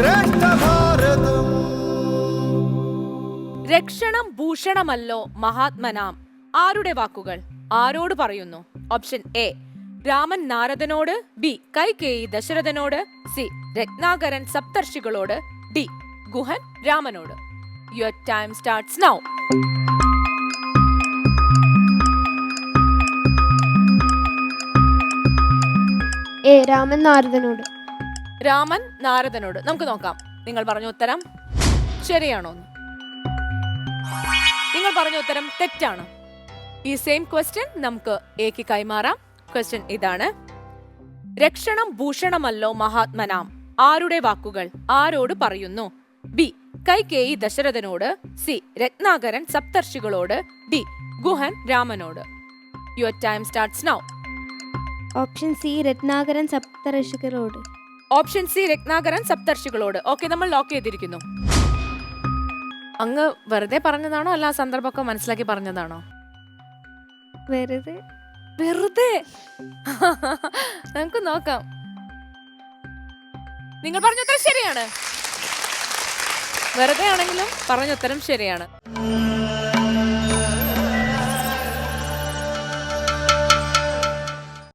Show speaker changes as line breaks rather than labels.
ശ്രേഷ്ഠ ഭാരതം.
രക്ഷണം ഭൂഷണമല്ലോ മഹാത്മനാം. ആരുടെ വാക്കുകൾ? ആരോട് പറയുന്നു? ഓപ്ഷൻ എ രാമൻ നാരദനോട്, ബി കൈകേയി ദശരഥനോട്, സി രത്നാകരൻ സപ്തർഷികളോട്, ഡി ഗുഹൻ രാമനോട്. Your time starts now.
A Raman നാരദനോട്.
രാമൻ നാരദനോട്. നമുക്ക് നോക്കാം നിങ്ങൾ പറഞ്ഞ ഉത്തരം ശരിയാണോ? നിങ്ങൾ പറഞ്ഞ ഉത്തരം തെറ്റാണ്. ഈ സെയിം ക്വസ്റ്റ്യൻ നമുക്ക് എക്ക് കൈമാറാം. ക്വസ്റ്റ്യൻ ഇതാണ്: രക്ഷണം ഭൂഷണമല്ലോ മഹാത്മനാം. ആരുടെ വാക്കുകൾ? ആരോട് പറയുന്നു? ബി കൈകേയി ദശരഥനോട്, സി രത്നാകരൻ സപ്തർഷികളോട്, ഡി ഗുഹൻ രാമനോട്. Your time starts now.
Option C Ratnakaran സപ്തഋഷികളോട്.
ഓപ്ഷൻ സി രത്നാകരൻ സപ്തർഷികളോട്. ഓക്കെ, നമ്മൾ ലോക്ക് ചെയ്തിരിക്കുന്നു. അങ്ങ് വെറുതെ പറഞ്ഞതാണോ അല്ല സന്ദർഭമൊക്കെ മനസ്സിലാക്കി പറഞ്ഞതാണോ?
വെറുതെ.
വെറുതെ. നമുക്ക് നോക്കാം. നിങ്ങൾ പറഞ്ഞ ഉത്തരം ശരിയാണ്. വെറുതെ ആണെങ്കിലും പറഞ്ഞ ഉത്തരം ശരിയാണ്.